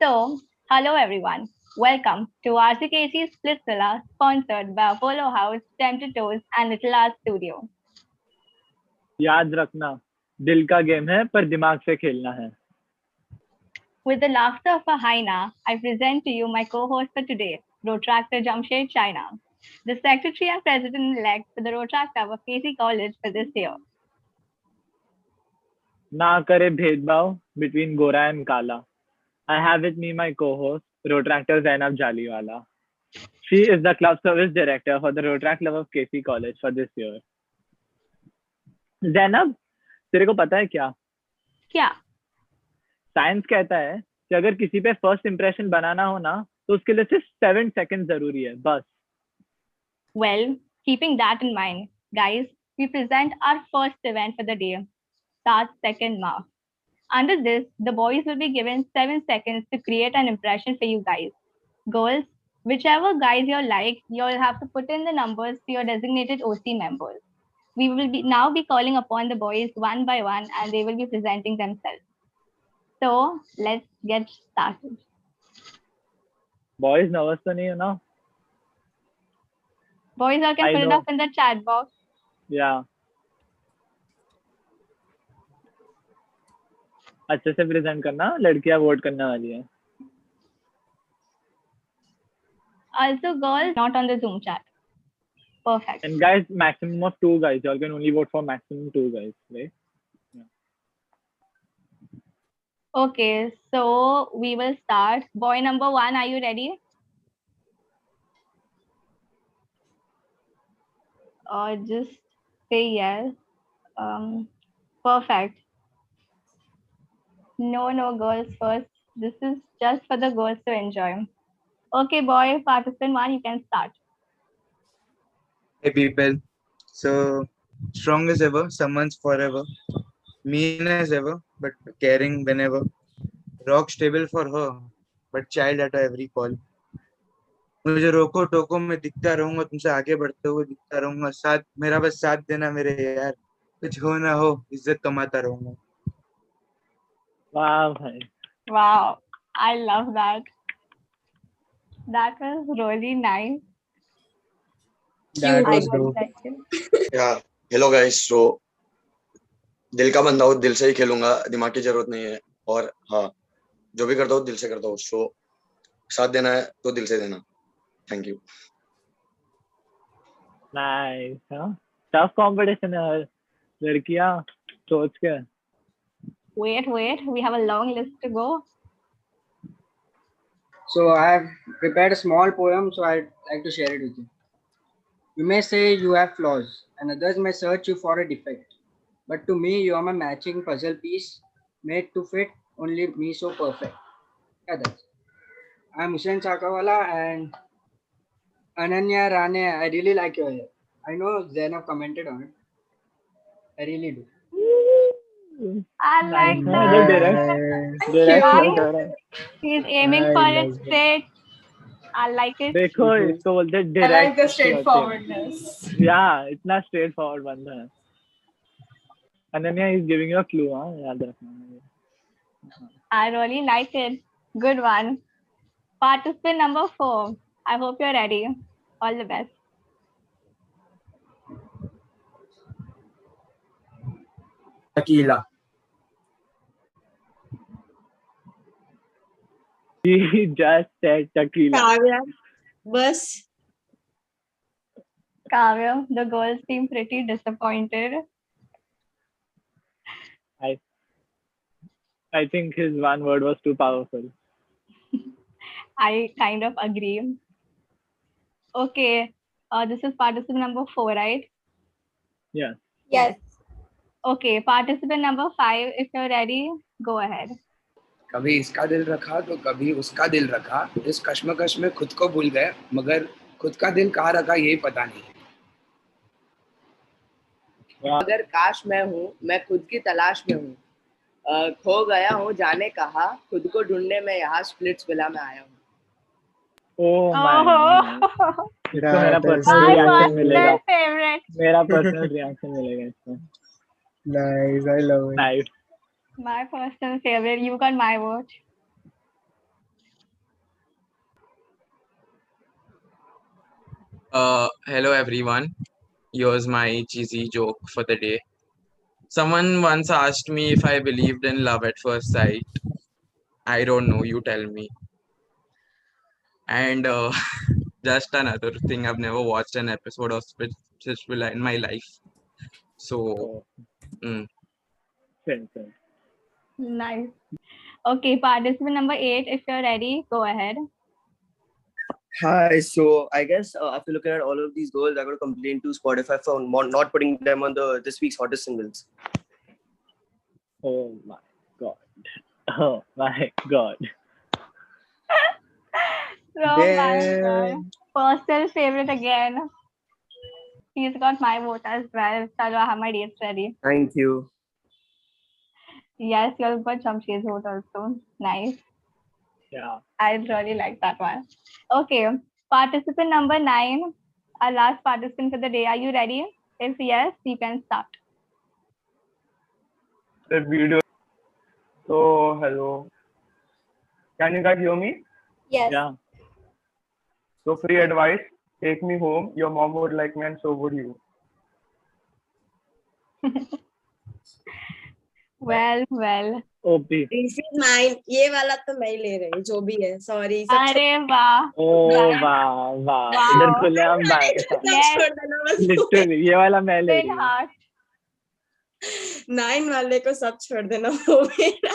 So, hello everyone. Welcome to RCKC Splitsvilla, sponsored by Apollo House, Tempted Toes, and Little Art Studio. याद रखना दिल का game है पर दिमाग से खेलना है. With the laughter of a hyena, I present to you my co-host for today, Rotractor Jamshed China, the Secretary and President-elect for the Rotractor of KC College for this year. ना करे भेदभाव between गोरा and काला. I have with me my co-host Rotractor Zainab Jaliwala. She is the club service director for the Rotract Club of KC College for this year. Zainab, तेरे को पता है क्या? क्या? साइंस कहता है कि अगर किसी पे फर्स्ट इंप्रेशन बनाना हो ना तो उसके लिए सिर्फ 7 सेकंड जरूरी है बस. Well, keeping that in mind, guys, we present our first event for the day, Start Second Mark. Under this, the boys will be given 7 seconds to create an impression for you guys. Girls, whichever guys you like, you'll have to put in the numbers to your designated OC members. We will now be calling upon the boys one by one and they will be presenting themselves. So, let's get started. Boys nervous तो नहीं है ना? Boys, you can put it up in the chat box. Yeah. अच्छे से present करना, लड़कियां vote करने वाली है. Also, girls, not on the Zoom chat. Perfect. And guys, maximum of 2 guys. You all can only vote for maximum 2 guys, right? Yeah. Okay, so we will start. Boy number 1, are you ready? Just say yes. Perfect. No, girls first. This is just for the girls to enjoy. Okay, boy, participant 1, you can start. Hey people, so strong as ever, someone's forever, mean as ever, but caring whenever, rock stable for her, but child at every call. मुझे रोको टोको मैं दिखता रहूंगा, तुमसे आगे बढ़ते हुए दिखता रहूंगा, साथ मेरा बस साथ देना मेरे यार, कुछ हो ना हो इज्जत कमाता रहूंगा. Wow, bhai. Wow, I love that. That was really nice. That I was really dope. liked it. Yeah, hello guys. So दिल का बंदा हूँ, दिल से ही खेलूंगा, दिमाग की जरूरत नहीं है. और हाँ, जो भी करता हूँ दिल से करता हूँ. सो साथ देना है तो दिल से देना. Thank you. Nice, huh? Tough competition है. लड़कियां सोच के. Wait, we have a long list to go. So I have prepared a small poem, so I'd like to share it with you. You may say you have flaws, and others may search you for a defect. But to me, you are my matching puzzle piece, made to fit only me so perfect. Yeah, that's. I'm Hussein Sakawala and Ananya Rane. I really like your hair. I know Zainab commented on it. I really do. I like Nice. that. Direct. He's aiming for it straight. I like it. देखो इसको बोलते हैं I direct. like the straightforwardness. Yeah, इतना straightforward बंदा है. Ananya is giving you a clue, हाँ याद रखना. I really like it. Good one. Participant number 4. I hope you're ready. All the best. Tequila. He just said tequila. Kavya, bus. Kavya, the girls seem pretty disappointed. I think his one word was too powerful. I kind of agree. Okay, this is participant number 4, right? Yeah. Yes. Okay, participant number 5, if you're ready, go ahead. कभी इसका दिल रखा तो कभी उसका दिल रखा, इस कश्मकश में खुद को भूल गए, मगर खुद का दिल कहाँ रखा यही पता नहीं. अगर काश मैं हूँ, मैं खुद की तलाश में हूँ, खो गया हूँ जाने कहा, खुद को ढूंढने में यहाँ स्प्लिट्सविला में आया हूँ. Oh my. इसको मेरा personal reaction मिलेगा. Favorite. मेरा personal reaction मिलेगा इसको. Nice, I love it. Nice. My personal favorite. You got my vote. Hello everyone. Here's my cheesy joke for the day. Someone once asked me if I believed in love at first sight. I don't know, you tell me. And just another thing, I've never watched an episode of Spitchvilla in my life. So, Oh, mm, same, same. Nice. Okay, participant number 8, if you're ready, go ahead. Hi, so I guess after looking at all of these girls, I got to complain to Spotify for not putting them on the this week's hottest singles. Oh my god. Oh my god. Oh my god. Damn. Personal favorite again. He's got my vote as well. Chalo, I have my dates ready. Thank you. Yes, you've got Jamshed's vote also. Nice. Yeah. I really like that one. Okay, participant number 9, our last participant for the day. Are you ready? If yes, you can start. The video. So, hello. Can you guys hear me? Yes. Yeah. So, free advice. Take me home. Your mom would like me and so would you. Well. OP. This is mine. ये वाला तो मैं ही ले रही हूँ जो भी है. Sorry. सब अरे वाह. Oh वाह वाह. Wow. इधर खुलेआम बात. सब Yes. छोड़ देना बस. Literally ये वाला मैं ले रही Win हूँ. heart. 9 वाले को सब छोड़ देना वो मेरा.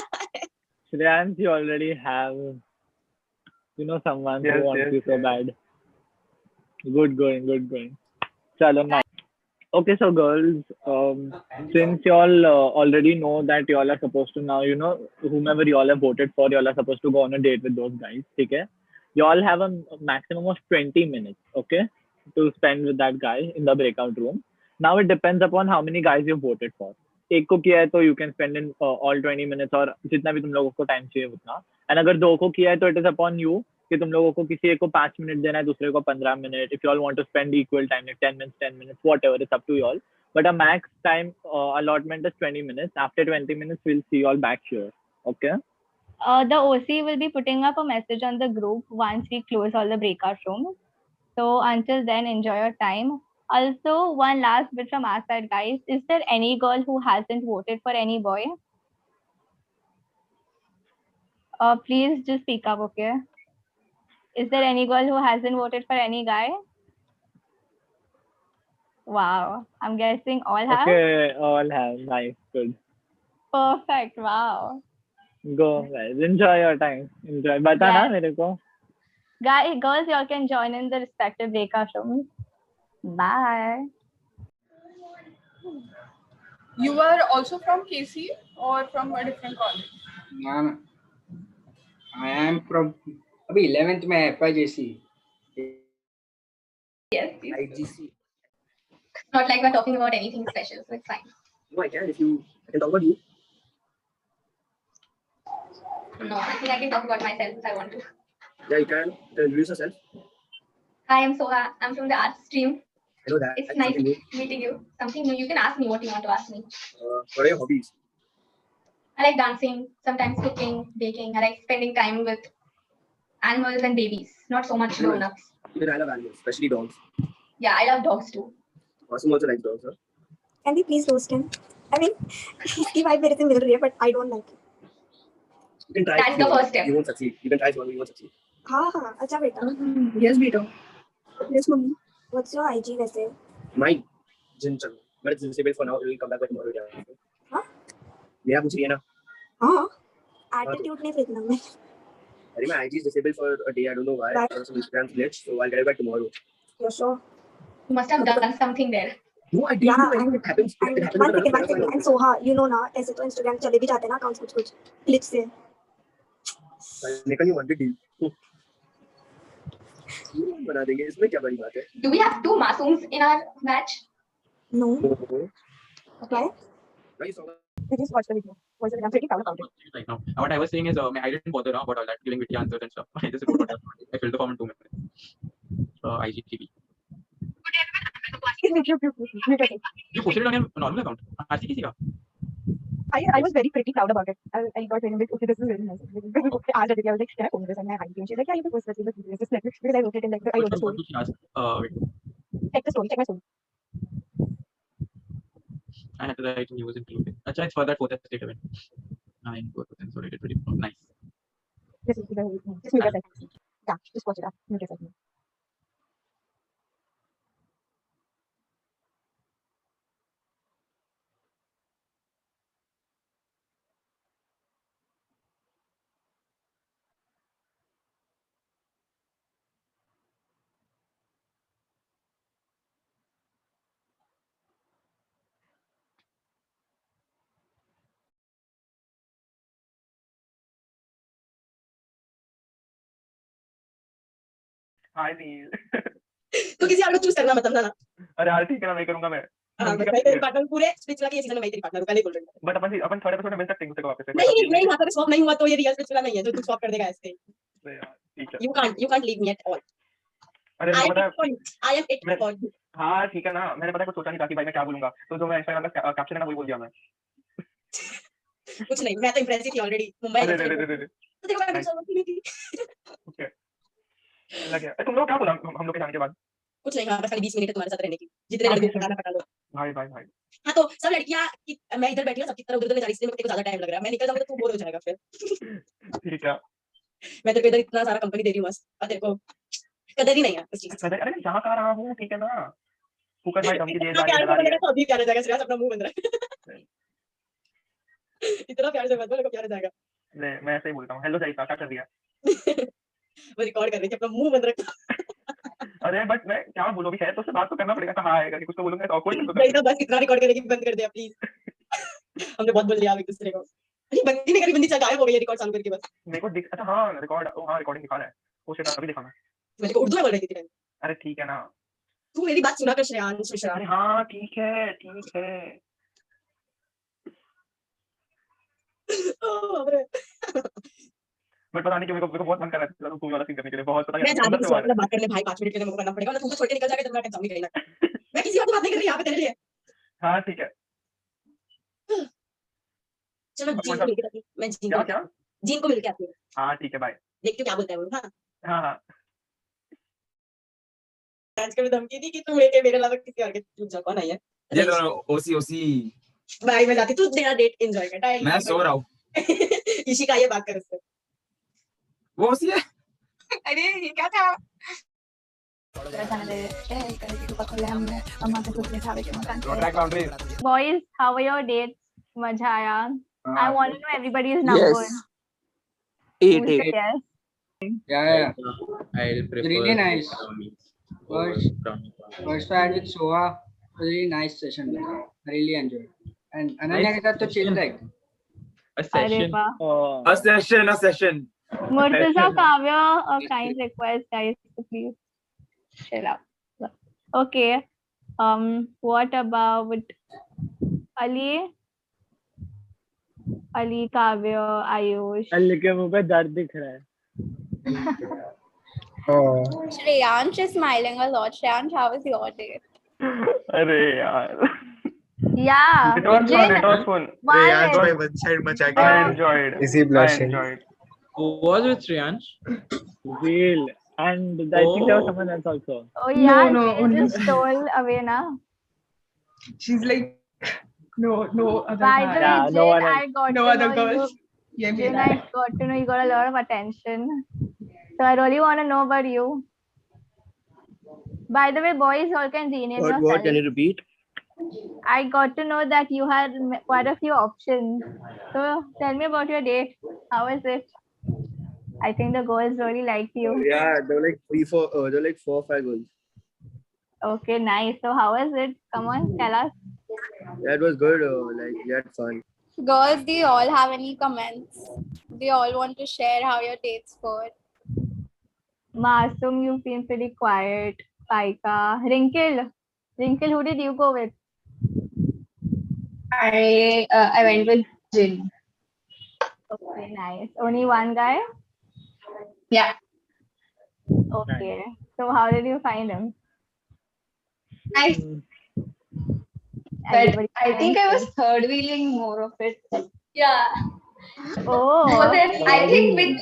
Shreyansh, you already have, someone Yes, who wants yes, you so yes. bad. Good going. Chalo, nice. Okay, so girls, since y'all already know that y'all are supposed to now, whomever y'all have voted for, y'all are supposed to go on a date with those guys, okay? Y'all have a maximum of 20 minutes, okay, to spend with that guy in the breakout room. Now it depends upon how many guys you voted for. एक को किया है तो you can spend in all 20 minutes और जितना भी तुम लोगों को टाइम चाहिए उतना. And अगर दो को किया है तो it is upon you कि तुम लोगों को किसी एक को 5 मिनट देना है, दूसरे को 15 minute. If you all want to spend equal time, like 10 minutes, whatever, it's up to you all. But a max time allotment is 20 minutes. After 20 minutes, we'll see you all back here. Okay? The OC will be putting up a message on the group once we close all the breakout rooms. So until then, enjoy your time. Also, one last bit from our side, guys. Is there any girl who hasn't voted for any boy? Please just speak up, okay? Is there any girl who hasn't voted for any guy? Wow, I'm guessing all have. Okay, all have. Nice, good. Perfect. Wow. Go, guys. Enjoy your time. Enjoy. बता ना मेरे को. Guys, girls, y'all can join in the respective breakout rooms. Bye. You are also from KC or from a different college? No. I am from अभी 11th में है FIJC. Yes. IGC. Not like we're talking about anything special, so it's fine. No, I can I can talk about you. No, I think I can talk about myself if I want to. Yeah, you can. Introduce yourself. Hi, I'm Soha. I'm from the arts stream. I know that. It's That's nice something new. meeting you. Something new. You can ask me what you want to ask me. What are your hobbies? I like dancing, sometimes cooking, baking. I like spending time with animals and babies, not so much grown-ups. Even I love animals, especially dogs. Yeah, I love dogs too. Awesome also likes dogs, huh? Can we please roast him? I mean, इसकी vibe मेरे से मिल रही है, but I don't like it. You can try. That's the first step. You won't succeed. You can try one, you won't succeed. हाँ, अच्छा बेटा. Yes, बेटा. Yes, mummy. What's your IG वैसे? Mine. Jinchal. But it's disabled for now. It will come back by tomorrow. Yeah. हाँ? मेरा पूछ रही है ना? हाँ. Attitude नहीं फेंकना मैं. अरे my IG is disabled for a day. I don't know why. Right. Some Instagram glitch, so I'll get it back tomorrow. You're sure? You must have done something there. No, I didn't Yeah. do anything. It happens. And It happens. one second. And Soha, you know ना, ऐसे तो Instagram चले भी जाते हैं ना accounts कुछ glitch से. निकल you wanted to. बना देंगे इसमें क्या बड़ी बात है? Do we have two Masoons in our match? No. Okay. Why you saw that? I just watched the video. I'm pretty proud about it. right now. What I was saying is, I didn't bother about all that, giving witty answers and stuff. I just wrote what I wanted. I filled the form in 2 minutes. IGTV. You posted it on your normal account. RCTC का? I was very pretty proud about it. I got very okay, this is very nice. Okay, I was like, can I post this? And I hyped it. She's like, yeah, you can post this. Just let me, because I wrote it in like, I wrote the What story. did she ask? Wait. Check the story. Check my story. I had to write news including. Acha, it's for that fourth estate event. 9 consolidated 24. Nice. Just mute yourself. Yeah, just watch it up. Mute yourself. हाय नील। तो किसी और को choose करना मतलब ना। अरे यार ठीक है ना, मैं करूंगा मैं। हाँ मैं तेरे पार्टनर पूरे स्पिच वाला के सीजन में मैं तेरी पार्टनर पहले बोल रही हूँ। बट अपन थर्ड एपिसोड में मिल सकते हैं दूसरे को वापस से। नहीं वहाँ पर स्वैप नहीं हुआ तो ये रियल स्पिच वाला नहीं है जो तू स्वैप कर देगा ऐसे। ठीक है। You can't leave me at all. अरे I am it for you. हाँ ठीक है ना, मैंने पता कुछ सोचा नहीं था कि भाई मैं क्या बोलूंगा, तो जो मैं इंस्टाग्राम का कैप्शन है ना वही बोल दिया मैं। कुछ नहीं, मैं तो इम्प्रेस थी ऑलरेडी मुंबई। अरे तो देखो मैं समझ नहीं थी। ओके लग गया। तुम लोग क्या बोला हम लोग के जाने के बाद? कुछ नहीं, हाँ बस खाली 20 मिनट तुम्हारे साथ रहने की, जितने लड़के पटाना पटा लो। भाई हाँ तो सब लड़कियां मैं इधर बैठी हूँ, सबकी तरफ उधर जा रही है, मेरे को ज्यादा टाइम लग रहा है, मैं निकल जाऊंगा तो तू बोर हो जाएगा फिर। ठीक है। मैं तेरे को इधर इतना सारा कंपनी दे रही हूँ बस, और तेरे को कदर ही नहीं है इस चीज की। अरे जहाँ कह रहा हूँ ठीक है ना, फुकट भाई धमकी दे प्यार से बोलेगा तो अभी प्यार हो जाएगा, सिर्फ अपना मुंह बंद रख। इतना प्यार से मत बोलो, प्यार हो जाएगा। नहीं मैं ऐसे ही बोलता हूँ। हेलो जाइसा, क्या कर दिया? वो रिकॉर्ड कर रही थी, अपना मुंह बंद रख। अरे बट मैं क्या बोलूं, अभी है तो उससे बात तो करना पड़ेगा। कहाँ आएगा कि कुछ तो बोलूंगा तो ऑकवर्ड तो नहीं, बस इतना रिकॉर्ड करने की बंद कर दे प्लीज। हमने बहुत बोल लिया एक दूसरे को। अरे बंदी नहीं करी, बंदी गायब हो गई है रिकॉर्ड चालू करके बस। मेरे को दिख, अच्छा हाँ रिकॉर्ड, हाँ रिकॉर्डिंग दिखा रहा है वो, शायद अभी दिखाना। मेरे को उर्दू में बोल रही थी। अरे ठीक है ना, तू मेरी बात सुना कर श्रेयांश मिश्रा। अरे हाँ ठीक है ठीक है। बट पता नहीं क्यों मेरे को बहुत मन कर रहा है तू वाला सीन करने के लिए, बहुत पता मैं जा रही हूँ मतलब बात करने भाई, 5 मिनट के लिए मेरे को करना पड़ेगा, वरना तू तो छोड़ के निकल जाएगा, तो मैं टेंशन नहीं करेगा। मैं किसी और से बात नहीं कर रही यहाँ पे तेरे लिए। हाँ ठीक है। चलो जीन को मिलके आती, मैं जीन को मिलके आती हूँ। हाँ ठीक है बाय। देखती हूँ क्या बोलता है वो। हाँ हाँ आज कभी धमकी दी कि तू मेरे अलावा किसी और के चुप जा, कौन आई है? ये दोनों ओसी भाई मैं जाती, तू तेरा डेट एंजॉय कर। टाइम मैं सो रहा हूँ। इशिका ये बात कर उससे। वो ओसी है। अरे ये क्या था? Boys, how were your dates? मजा आया? I want to know everybody's number. Yes. Who said yes? Yeah. I'll prefer Really nice. brownies First, first I had with Soha, really nice session. I really enjoyed. And Ananya के साथ तो chill था एकदम. A अरे session. वाह. A session. Murtaza, Kavya, a kind request, guys, to please chill out. Okay. What about Ali? Ali, Kavya, Ayush. Ali के मुंह पे दर्द दिख रहा है. Shreyansh is smiling a lot. Shreyansh, how was your day? अरे यार. Yeah. It was fun. Reyansh भाई one side मचा के. I enjoyed. Is he blushing? I enjoyed. Who was with Shreyansh? Zeel. And I think there was someone else also. Oh yeah, No, she only just stole away now. She's like, no other By the guy. way, Yeah, Jin, no one I got No to other know girls. you. Yeah, Jin, I got to know you got a lot of attention. So I really want to know about you. By the way, boys, all can rename What yourself. can you repeat? I got to know that you had quite a few options. So tell me about your date. How was it? I think the girls really liked you. Yeah, there were like 4 or 5 girls. Okay, nice. So how was it? Come on, tell us. Yeah, it was good. Like we had fun. Girls, do you all have any comments? Do you all want to share how your dates were? Masum, you've been pretty quiet. Paika. Wrinkle, who did you go with? I went with Jin. Okay, nice. Only one guy? Yeah. Okay. So how did you find him? Nice. But Everybody I think I nice? was third wheeling more of it. Yeah. Oh. More than I think with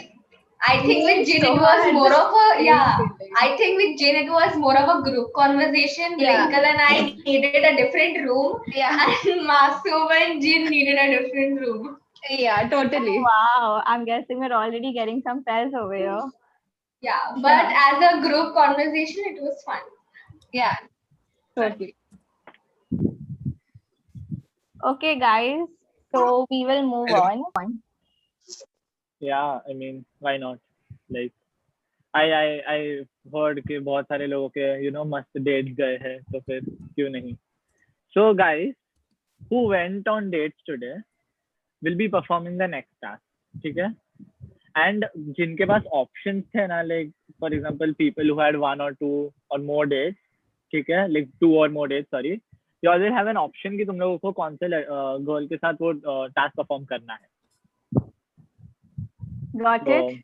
Jin it was more of a I think with Jin it was more of a group conversation. Yeah. Linkle and I needed a different room, and Masoom and Jin needed a different room. Yeah, totally. Wow, I'm guessing we're already getting some pairs over here. Yeah, but as a group conversation, it was fun. Yeah, totally. Okay, guys. So we will move on. Yeah, I mean, why not? Like, I heard कि बहुत सारे लोगों के मस्त dates गए हैं, तो फिर क्यों नहीं? So guys, who went on dates today will be performing the next task. ठीक है? And जिनके पास options थे ना, like for example, people who had 1 or 2 or more dates, ठीक है? Like 2 or more dates, sorry. You always have an option कि तुम लोगों को कौन से girl के साथ वो task perform करना है. Got So, it?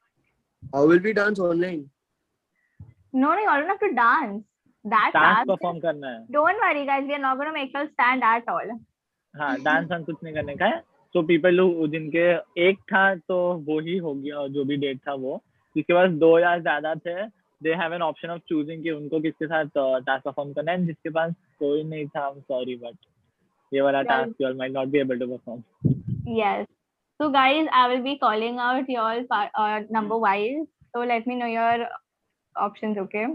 How will we dance online? No, you don't have to dance. That task task. perform करना है. Don't worry, guys. We are not going to make you stand at all. हाँ, dance वांस कुछ नहीं करने का है. So people who जिनके एक था तो वो ही हो गया, और जो भी डेट था वो, जिसके पास 2 या ज्यादा थे, they have an option of choosing कि उनको किसके साथ टास्क परफॉर्म करना है. जिसके पास कोई नहीं था, I'm sorry, but ये वाला task you all might not be able to perform. Yes. So guys, I will be calling out your number wise. So let me know your options, okay?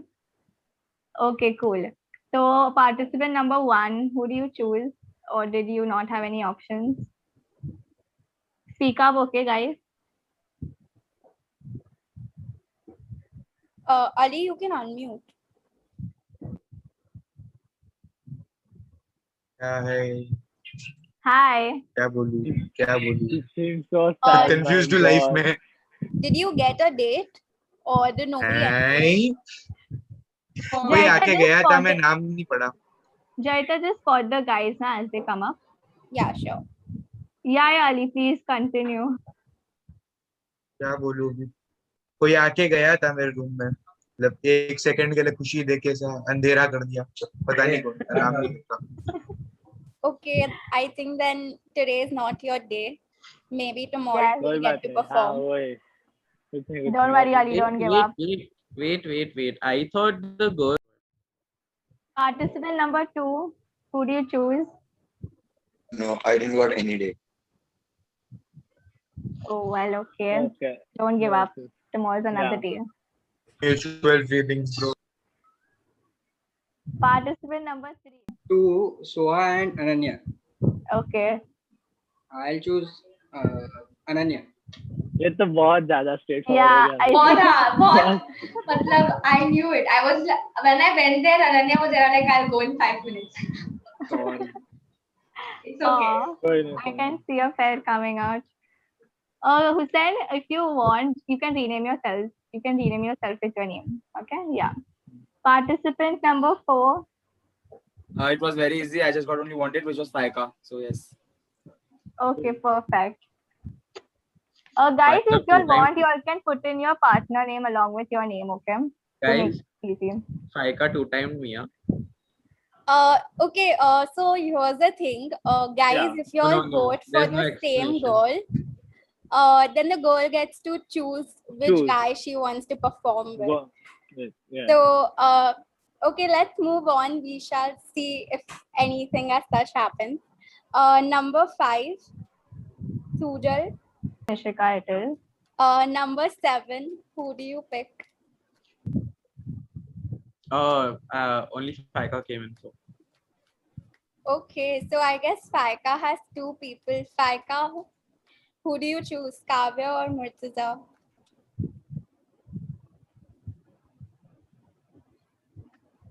Okay, cool. So participant number 1, who do you choose? Or did you not have any options? Speak up, okay, guys? Ali, you can unmute. Hi. Hi. क्या बोलूं? So sad, confused to life में. Did you get a date or did nobody? नहीं. कोई आके गया था, मैं नाम नहीं पढ़ा. Jaita, just spot the guys na, as they come up. Yeah, sure. Yeah, Ali, please continue. क्या बोलूं अभी? कोई आके गया था मेरे रूम में, मतलब 1 सेकंड के लिए खुशी देके सा अंधेरा कर दिया. पता नहीं कौन था, नाम नहीं पता. Okay, I think then today is not your day. Maybe tomorrow Yes. you'll get to हाँ, perform. वही. Don't worry, Ali, don't give up. Wait. I thought the girl. Participant number 2, who do you choose? No, I didn't got any day. Oh, well, okay. Okay. Don't give up. Tomorrow's another Yeah. day. Mutual feelings, bro. Participant number 3. 2, Soha and Ananya. Okay. I'll choose Ananya. ये तो बहुत ज्यादा straight Yeah, बहुत मतलब I knew it. I was when I went there, Ananya was there like I'll go in 5 minutes. Sorry. It's okay. कोई I can see a pair coming out. Hussein, if you want, you can rename yourself. You can rename yourself with your name. Okay? Yeah. Participant number 4. It was very easy. I just got only one date, which was Faika. So yes. Okay, perfect. Guys, if you all want, you all can put in your partner name along with your name, okay? Guys, easy. Faika 2-timed me, yeah? Okay, so here's the thing. Guys, Yeah. if you all No, vote for there's no the same explanation. girl, then the girl gets to choose which Choose. guy she wants to perform with. Go. Yeah. So, okay, let's move on. We shall see if anything as such happens. Number 5, Sujal. Nishika, it is. Number 7, who do you pick? Only Faika came in. So Okay, so I guess Faika has 2 people. Faika, who do you choose, Kavya or Murtaza?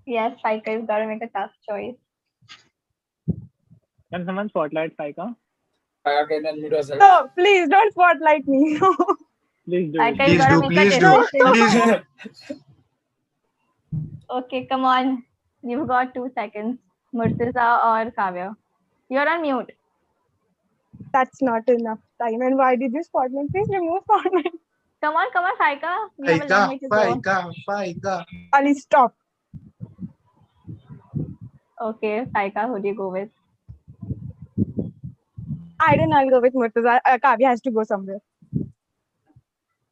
Yes, Faika, you've got to make a tough choice. Can someone spotlight Faika? Faika can unmute herself. No, please don't spotlight me. Please do. Faika, Please you gotta do, make please a do, decision. please do. Okay, come on. You've got 2 seconds. Murtaza or Kavya? You're on mute. That's not enough time. And why did you spotlight? Please remove spotlight. Come on, Faika. You have a long way to go. Faika. Ali, stop. Okay, Faika, who do you go with? I don't know. I'll go with Murtaza. Kavya has to go somewhere.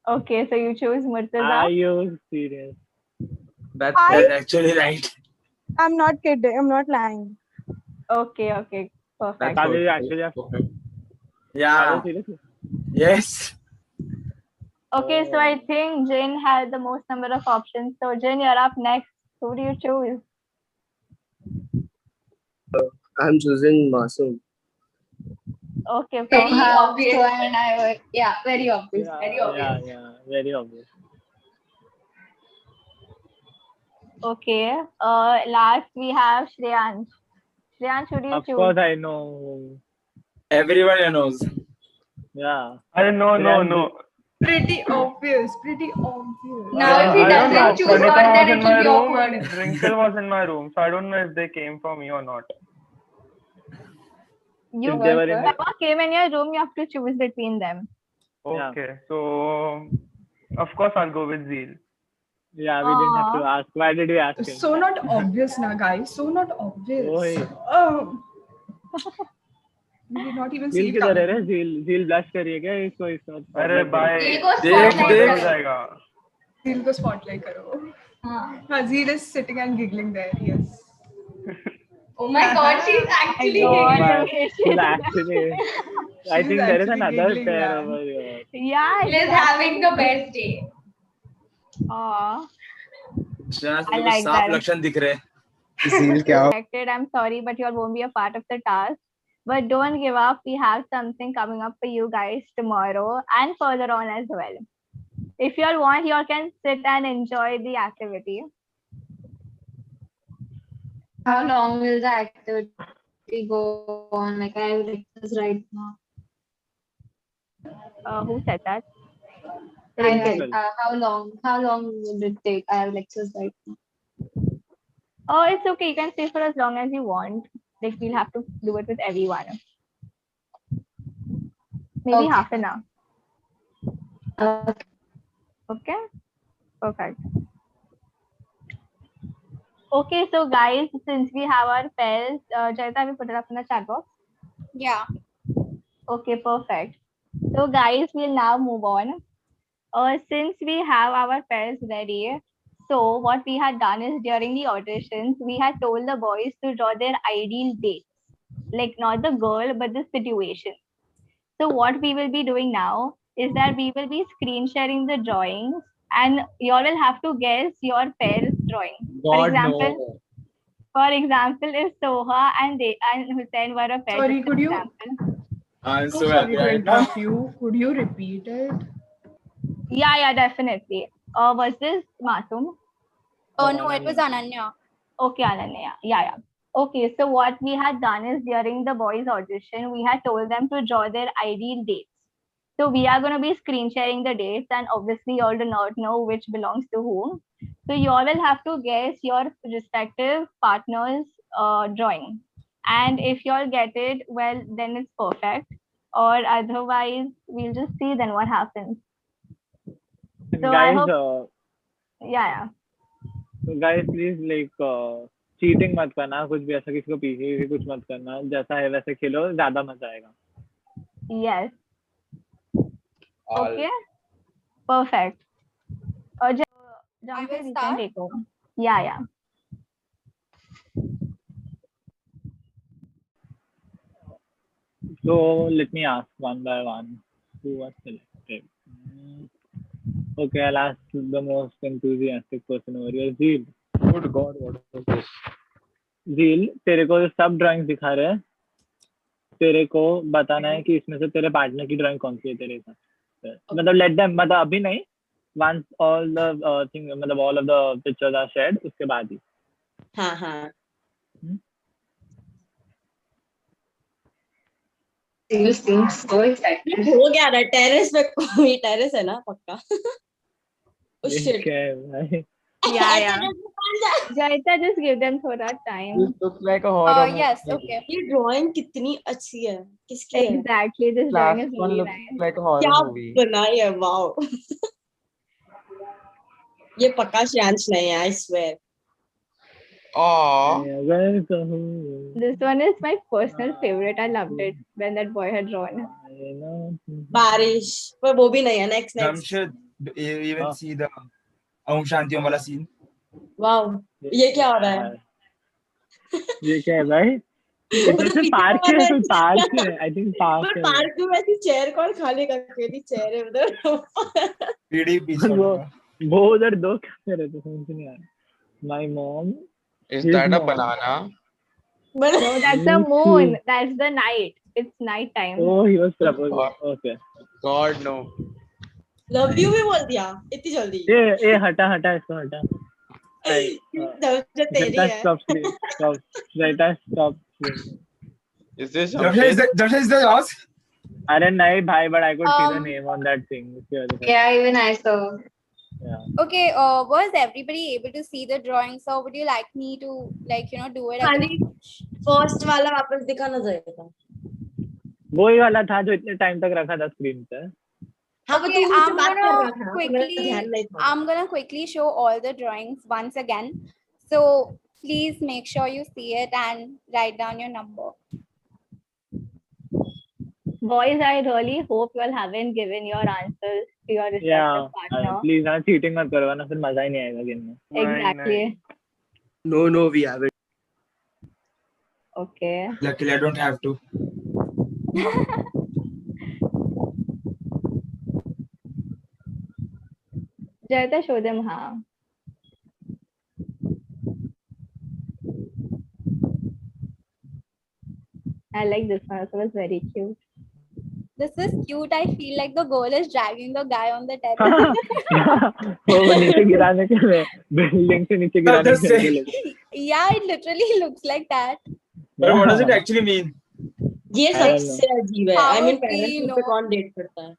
Okay, so you choose Murtaza. Are you serious? That's actually right. I'm not kidding. I'm not lying. Okay, perfect. Are you actually Yeah. seriously? Yes. Okay, so I think Jin had the most number of options. So Jin, you're up next. Who do you choose? I'm choosing Masoom. Okay, Very perfect. obvious one. Very obvious. Very obvious. Yeah, very obvious. Okay. Last we have Shreyansh. Shreyansh, who do you Of choose? course, I know. Everyone knows. Yeah. No. Pretty obvious. Pretty obvious. Now, if he I don't know. doesn't choose her, Pranita then was it in will my be room. awkward. Drinkle was in my room, so I don't know if they came for me or not. You If they were in whoever came in your room, you have to choose between them. Okay, so of course I'll go with Zeal. Yeah, we didn't have to ask. Why did we ask him? So not obvious now, guys. So not obvious. Oi. Oh. We did not even see झील it किधर है coming. रे? झील blush करिए क्या इसको अरे भाई Zeel को देख spotlight हो करो. जाएगा. Zeel को spotlight करो. हाँ. Zeel is sitting and giggling there. Yes. Oh my God, she's actually God. giggling. She's actually. I She's think there is actually another giggling, pair man. over here. Yeah. Liz having the best day. Aw. Shreyansh I को like साफ that. लक्षण दिख रहे हैं. Zeal क्या हो? I'm sorry, but you all won't be a part of the task. But don't give up. We have something coming up for you guys tomorrow and further on as well. If you all want, you all can sit and enjoy the activity. How long will the activity go on? Like I have lectures right now. Who said that? How long? How long will it take? I have lectures right now. Oh, it's okay. You can stay for as long as you want. Like we'll have to do it with everyone. Maybe Okay. half an hour. Okay. Okay. Perfect. Okay, so guys, since we have our pairs, Jaita, have you put it up in the chat box? Yeah. Okay, perfect. So guys, we'll now move on. Since we have our pairs ready, so what we had done is during the auditions, we had told the boys to draw their ideal dates. Like not the girl, but the situation. So what we will be doing now is that we will be screen sharing the drawings and you all will have to guess your pair's drawing. For example, if Soha and Hussein were a pair. Sorry, just could an you? example. I'm So so sorry happy to right now. interrupt you. Could you repeat it? Yeah, definitely. Was this Masoom? Oh no, it was Ananya. Okay, Ananya. Yeah. Okay, so what we had done is during the boys' audition, we had told them to draw their ideal dates. So we are going to be screen sharing the dates, and obviously, you all do not know which belongs to whom. So you all will have to guess your respective partner's drawing. And if you all get it, well, then it's perfect. Or otherwise, we'll just see then what happens. So I Guys, hope, yeah. guys, please cheating मत करना, कुछ भी ऐसा किसी को पीछे कुछ मत करना, जैसा है वैसे खेलो, ज्यादा मजा आएगा. Yes. Okay. Perfect. Jansi, we can take over. Yeah. So let me ask one by one who was selected. Okay, I'll ask the most enthusiastic person over here, Zeel. Good God, what was this? Zeel, तेरे को सब drawing दिखा रहे हैं, तेरे को बताना है कि इसमें से तेरे पार्टनर की ड्राइंग कौन सी है तेरे हिसाब से. मतलब लेट देम, मतलब अभी नहीं, once all the thing, मतलब all of the pictures are shared, उसके बाद ही. हाँ. Seems so excited. हो गया ना, टेरेस पे कोई टेरेस है ना पक्का. Oh ये shit. क्या है भाई? Yeah. Jaita, just give them thoda time. This looks like a horror movie. Yes, okay. ये ड्राइंग कितनी अच्छी है, किसकी है? Exactly, this drawing is Last one really looks nice. like a horror क्या movie. बनाई है, वाओ. ये पक्का श्रेयांश नहीं है, I swear. This one is my personal favorite. I loved it when that boy had drawn. बारिश, पर वो भी नहीं है. Next. Jamshid, you even see the Aum Shanti Om wala scene? Wow, ये क्या हो रहा है? ये क्या है भाई? वो इधर से पीछे पार्क वाला है, है। कोई पार्क है, आई थिंक पार्क पर है। पार्क में ऐसी चेयर कौन खाने का, अकेली चेयर है उधर। सीढ़ी पीछे वो होगा। वो उधर दो क्या रहे थे, समझ नहीं आ रहा। My mom, Is his that a mom. banana? No, that's the moon. That's the night. It's night time. Oh, he was proposing. Okay. God no. Love you भी बोल दिया इतनी जल्दी। ये हटा हटा इसको हटा। दर्जा तेरी Shweta, है। stop screen. Stop. Shweta, stop screen. Is this Jamshed is the loss? अरे नहीं भाई, but I could see the Um, name on that thing. उसकी वजह से। Yeah, even I saw. Yeah. Okay, was everybody able to see the drawing? So would you like me to do it खाली again? First वाला वापस दिखाना चाहिए। वही वाला था जो इतने टाइम तक रखा था स्क्रीन पे। हाँ, वो Okay, तू मुझसे बात कर रहा था, तो मेरा ध्यान नहीं था। I'm gonna quickly show all the drawings once again. So please make sure you see it and write down your number. Boys, I really hope you all haven't given your answers to your respective Yeah. partner. Please हाँ cheating मत करो वरना फिर मजा ही नहीं आएगा game में। Exactly. No, we haven't. Okay. Luckily, I don't have to. Jayata, show them how. I like this one. It was very cute. This is cute. I feel like the girl is dragging the guy on the terrace. वो नीचे गिराने के लिए, building से नीचे गिराने के लिए। Yeah, it literally looks like that. But what does it actually mean? ये I don't सबसे अजीब है। How I mean, would we parents know? पे कौन डेट करता है?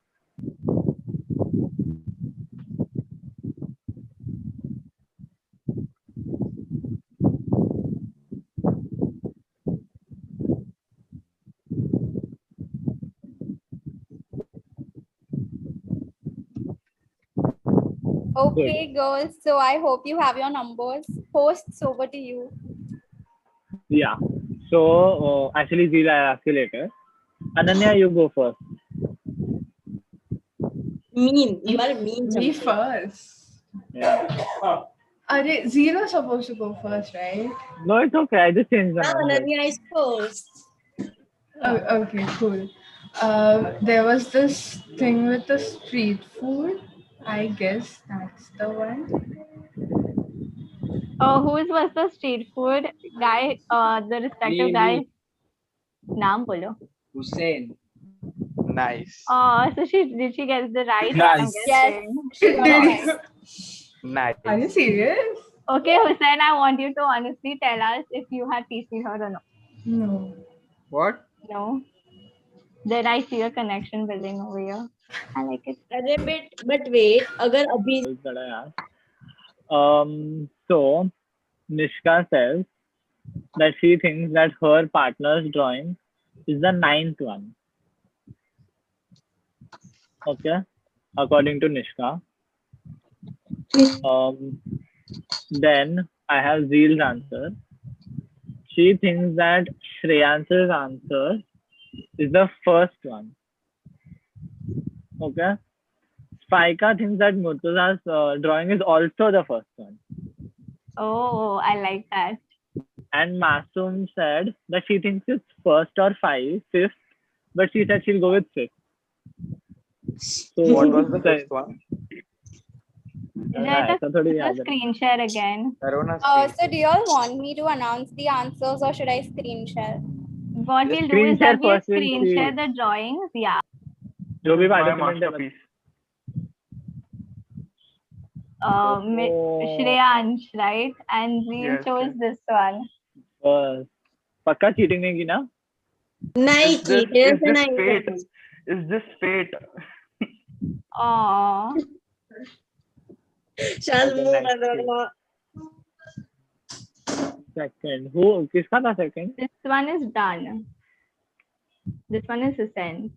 Okay, girls. So I hope you have your numbers. Hosts, over to you. Yeah. So actually, Zeel, I'll ask you later. Ananya, you go first. Mean. You are mean. Me Jamshed. first. Yeah. Are Zero supposed to go first, right? No, it's okay. I just changed the Now number. Ananya is first. Oh, okay, cool. There was this thing with the street food. I guess that's the one. Who was the street food guy? The respective Me. guy. Naam bolo. Hussein. Nice. So did she get the right? Nice. Yes. Nice. Are you serious? Okay, Hussein, I want you to honestly tell us if you had TC'd her or no. No. What? No. Then I see a connection building over here. I like it. अरे but wait, अगर अभी So Nishka says that she thinks that her partner's drawing is the 9th one. Okay, according to Nishka. Then I have Zeel's answer. She thinks that Shreyans's answer is the first one. Okay. Spika thinks that Murtuza's drawing is also the first one. Oh, I like that. And Masoom said that she thinks it's first or fifth, but she said she'll go with fifth. So What was the fifth one? Let us ऐसा थोड़ी याद है। screen share again. Corona So do you all want me to announce the answers or should I screen share? What Just we'll do screen is share that we'll first, we'll screen see. share the drawings. Yeah. जो भी My participant है, masterpiece. Shreyansh, right? And we Yes, chose yes. this one. पक्का cheating नहीं की ना? नहीं Is this, की, तेरे is से this नहीं fate? करती। Is this fate? Aww. चल मुंह बंद रखना। Second. Who? किसका था second? This one is done. This one is Hussein.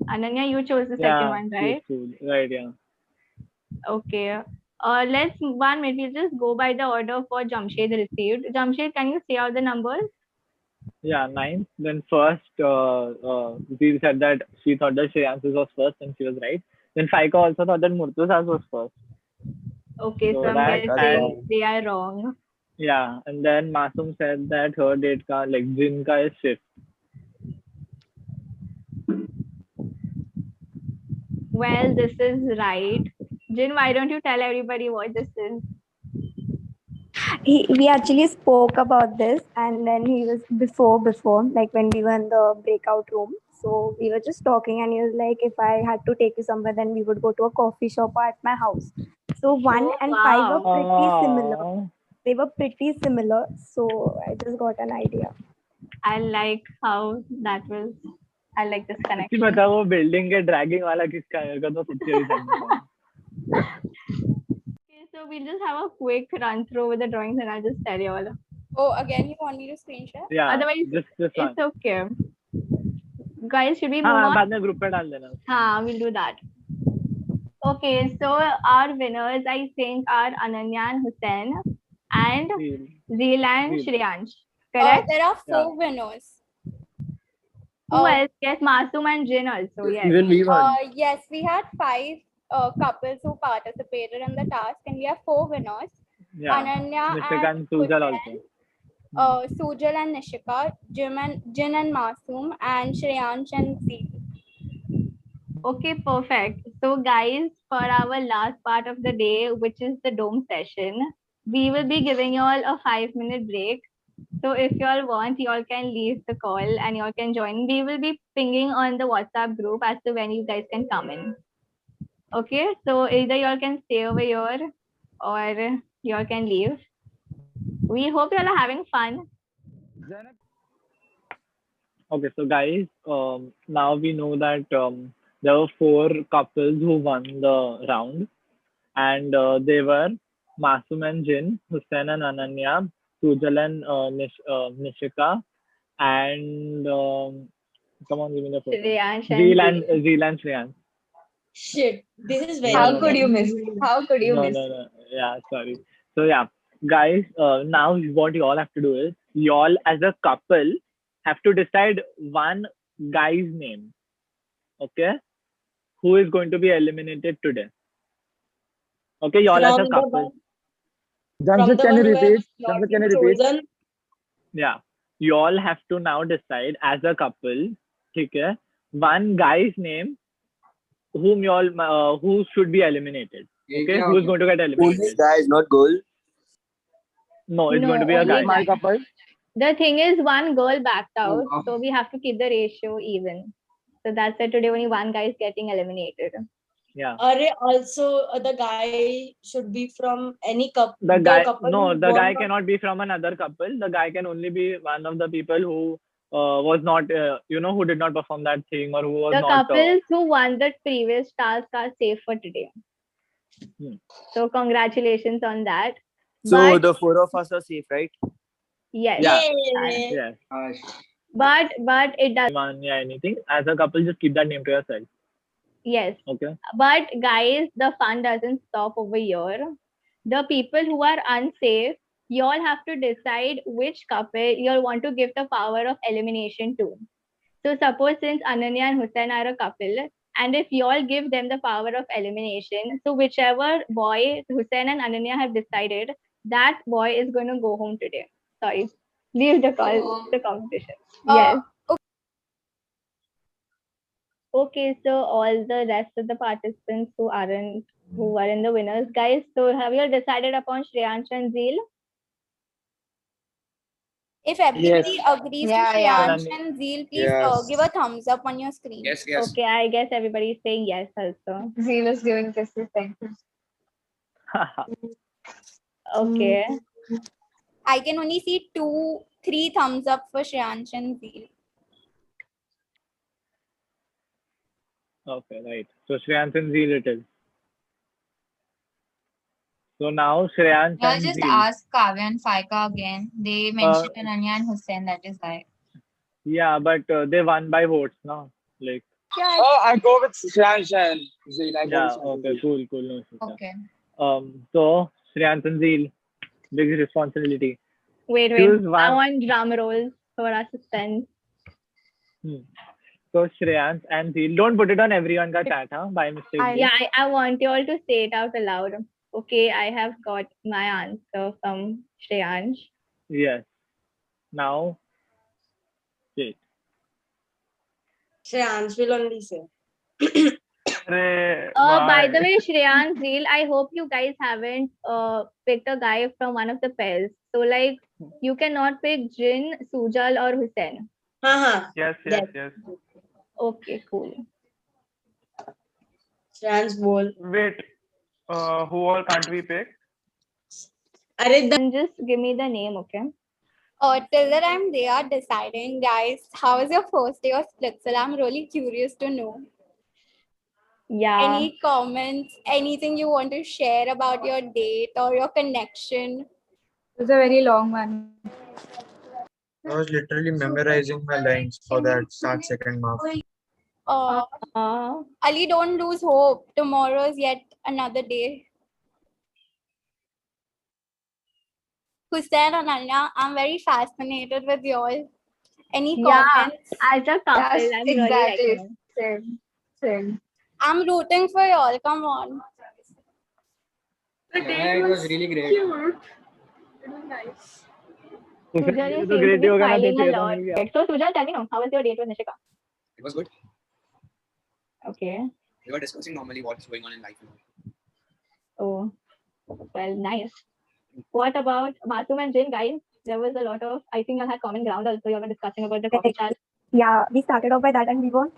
Ananya, you chose the second one, right? Cool. Right, yeah. Okay. Let's one minute. We'll just go by the order for Jamshed received. Jamshed, can you say out the numbers? Yeah, 9. Then first, Zeel said that she thought that Shreyansh's was first and she was right. Then Faika also thought that Murtuza's was first. Okay, so So I'm that guessing and they are wrong. yeah, and then Masoom said that her date ka like Jin ka is shift. Well, this is right. Jin, why don't you tell everybody what this is? We actually spoke about this, and then he was before like when we were in the breakout room, so we were just talking, and he was like, if I had to take you somewhere, then we would go to a coffee shop or at my house. So 1 Oh, and 5 were wow. pretty similar. Oh, They were pretty similar, so I just got an idea. I like how that was. I like this सच्ची connection. बता वो building के dragging वाला किसका है अगर तो सच्ची अभी जानना है. Okay, so we'll just have a quick run through with the drawings and I'll just tell you all. Oh, again, you want me to screen share? Yeah, Otherwise, this one. it's okay. Guys, should we move हाँ on? बाद में group पे डाल देना. हाँ, we'll do that. Okay, so our winners, I think, are Ananya and Hussein and Zeel and Zeel. Shreyansh. Correct? There are 4 Yeah. winners. Who else? Yes, Masoom and Jin also. Yes. Even we won. Yes, we had 5 couples who participated in the task, and we have 4 winners. Yeah. Ananya Nishika and Sujal also. Sujal and Nishika, Jin and Masoom, and Shreyansh and Zeel. Okay, perfect. So, guys, for our last part of the day, which is the dome session, we will be giving you all a 5-minute break. So, if you all want, you all can leave the call and you all can join. We will be pinging on the WhatsApp group as to when you guys can come in. Okay, so either you all can stay over here or you all can leave. We hope you all are having fun. Okay, so guys, now we know that there were 4 couples who won the round, and they were Masoom and Jin, Hussein and Ananya, Sujal and Nishika, and come on, give me the photo. Shreyansh and Zeel and Shreyansh. Shit, this is very. How could you miss? How could you miss? No. Yeah, sorry. So yeah, guys, now what you all have to do is you all as a couple have to decide one guy's name. Okay, who is going to be eliminated today? Okay, you all as a From the couple. one- From the one who have not been chosen. Yeah, you all have to now decide as a couple. Okay, one guy's name whom you all who should be eliminated. Okay, who is going to get Only eliminated? guys, not girl. No, it's No, going to be a only guy. guys. couple. The thing is, one girl backed out, Oh. so we have to keep the ratio even. So that's why today only one guy is getting eliminated. Yeah. Also, the guy should be from any couple. The guy, couple no, who the won guy cannot be from another couple. The guy can only be one of the people who was not, who did not perform that thing or who was The not. couples who won the previous task are safe for today. So congratulations on that. So But the 4 of us are safe, right? yes, Yes. but it does. Yeah, anything. As a couple, just keep that name to yourself. Yes. Okay. But guys, the fun doesn't stop over here. The people who are unsafe, you all have to decide which couple you all want to give the power of elimination to. So suppose since Ananya and Hussein are a couple, and if you all give them the power of elimination, so whichever boy Hussein and Ananya have decided, that boy is going to go home today. Sorry, leave the call, the competition. Yes. Okay, so all the rest of the participants who are in the winners, guys. So have you all decided upon Shreyansh and Zeel? If everybody Yes. agrees Yeah, to yeah. Shreyansh and Zeel, please Yes. give a thumbs up on your screen. Yes. Okay, I guess everybody is saying yes also. Zeel is giving kisses. Thank you. Okay. I can only see 3 thumbs up for Shreyansh and Zeel. Okay, right. So Shreyansh and Zeel it is. So now Shreyansh I'll and just Zeel. ask Kavya and Faika again. They mentioned Ananya and Hussein, that is why. Yeah, but they won by votes, no? Like. Oh, I go with Shreyansh and Zeel. Yeah. Okay. Cool. No issues. Okay. So Shreyansh and Zeel, big responsibility. Wait. Choose I one. want drum rolls for our suspense. So Shreyansh and Zeel, don't put it on everyone ka chat, huh? By mistake. Yeah, I want you all to say it out aloud. Okay, I have got my answer from Shreyansh. Yes. Now, Jade. Shreyansh will only say. By the way, Shreyansh, Zeel, I hope you guys haven't picked a guy from one of the pairs. So, like, you cannot pick Jin, Sujal, or Hussein. Yes. Okay, cool. Shreyansh bol. Wait, who all can't we pick? Then just give me the name, okay? Till the time they are deciding, guys, how was your first day of Splitsville? I'm really curious to know. Yeah. Any comments, anything you want to share about your date or your connection? It was a very long one. I was literally memorizing my lines for that 7-second mark. Ali, don't lose hope. Tomorrow is yet another day. Hussein and Anya, I'm very fascinated with y'all. Any comments? As a couple, Yes, I'm exactly. really liking it. Same. I'm rooting for y'all. Come on. Yeah, it was really great. Cute. It was nice. Sujal, you तो seem to great be होगा ना तो smiling a चाहिए तो lot. मिल गया. So, Sujal, tell me now, how was your date with Nishika? It was good. Okay. We were discussing normally what's going on in life. Oh, well, nice. What about Masoom and Jin, guys? There was a lot of, I think you had common ground also. You were discussing about the coffee chat. Yeah, we started off by that and we were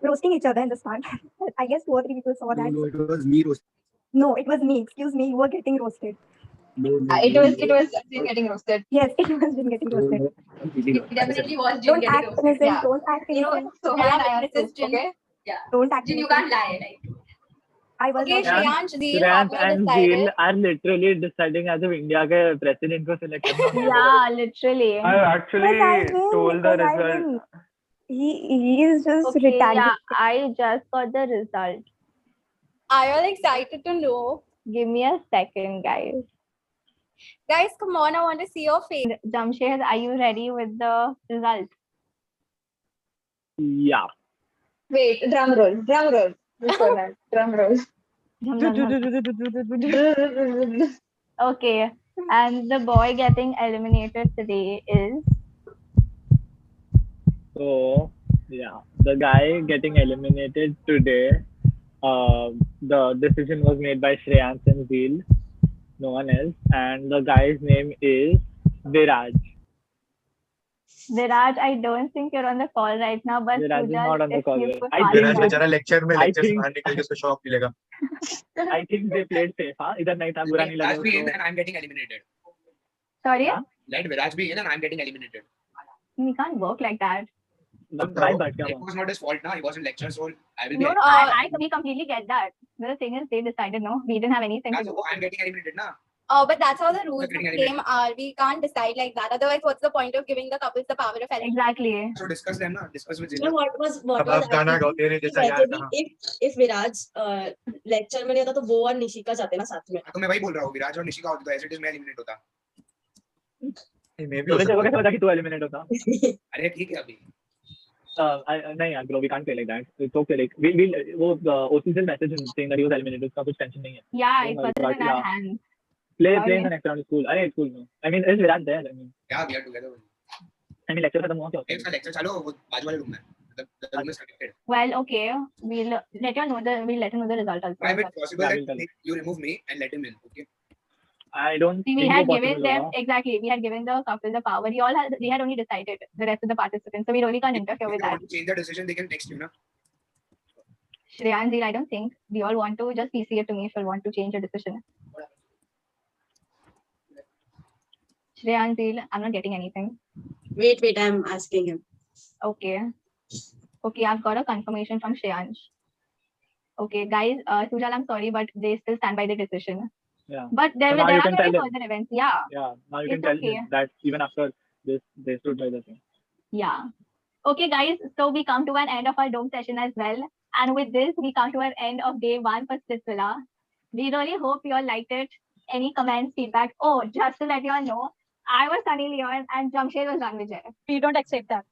roasting each other in the start. I guess 2 or 3 people saw that. No, it was me roasting. No, it was me. Excuse me, you were getting roasted. It was Jin getting roasted. Yes, it was Jin getting roasted. It definitely was Jin Don't getting act roasted. innocent. Yeah. Don't act You know, innocent. so Yeah, I this is asked, Jin. okay? Yeah. Don't act Jin, you innocent. can't lie, like. I was Okay, not. Shreyansh, Zeel, Shreyansh have you and decided? Zeel are literally deciding as if India के president को select करना होगा. Yeah, literally. I actually told the result. He is just Okay, retaliating. yeah, I just got the result. Are you all excited to know? Give me a second, guys. Guys, come on, I want to see your face. Jamshed, are you ready with the result? Yeah. Wait, drum roll. Before that, drum roll. Okay, and the boy getting eliminated today is So yeah, the guy getting eliminated today. The decision was made by Shreyansh and Zeel, no one else, and the guy's name is Viraj. Viraj. I don't think you're on the call right now, but Viraj is Sujal, not on the if call. you could I pass think Viraj on. बेचारा lecture में I lecture से think बाहर निकल के उसको shock मिलेगा. I think they played safe. हाँ, इधर नहीं था, बुरा नहीं लगा Viraj be in उसको. and I'm getting eliminated. Sorry, हाँ? Let Viraj be in and I'm getting eliminated. we can't work like that. Try but क्या It हुआ? was not his fault now. He was in lecture, so I will be. No, we completely get that. The thing is, they decided no, we didn't have anything to So do. I'm getting eliminated now. But that's how the rules of getting the game are. We can't decide like that. Otherwise, what's the point of giving the couples the power of elimination? Exactly. So discuss them now. Discuss with You know Zila. what was अब आप गाना actually गाते रहे कि जैसा वैसे यार भी कहा. if Viraj लेक्चर में नहीं होता तो वो और निशिका जाते ना साथ में. तो मैं वही बोल रहा हूँ विराज और निशिका होते तो ऐसे मैं एलिमिनेट होता. मे भी हो तो सकता कैसे है. पता कि तू eliminate होता? अरे ठीक है अभी. नहीं यार, bro, we can't play like that. It's okay. Like we वो OCCL message saying that he was eliminated. उसका कुछ tension नहीं है. Yeah, it Don't worry, wasn't but in our yeah. hands. Play Sorry. the next round is cool. अरे it's cool no. I mean, is Viraj there? Yeah, we are together. I mean, lecture खत्म हुआ क्या होता है? इसका lecture चालू वो बाजू वाले रूम में. The room is connected. Well, okay, we'll let you know we'll let him know the result also. Why is it possible Yeah, we'll that tell you remove me and let him in? Okay. I don't See, we think had वो given possible them होगा. exactly. We had given the couple the power. They had only decided the rest of the participants, so we really can't interfere If with they that. want to change their decision, they can text you, na? Shreyansh, I don't think we all want to just CC it to me if you want to change your decision. Shreyansh, I'm not getting anything. Wait, I'm asking him. Okay. Okay, I've got a confirmation from Shreyansh. Okay, guys, Sujal, I'm sorry, but they still stand by the decision. Yeah. But there So now are you can going to be tell him. further events. Yeah. Yeah. Now you can It's tell okay. him that even after this, they stood by the thing. Yeah. Okay, guys. So we come to an end of our dome session as well. And with this, we come to an end of day 1 for Splitsvilla. We really hope you all liked it. Any comments, feedback? Oh, just to let you all know, I was Sunny Leon and Jamshed was Ranvijay. We don't accept that.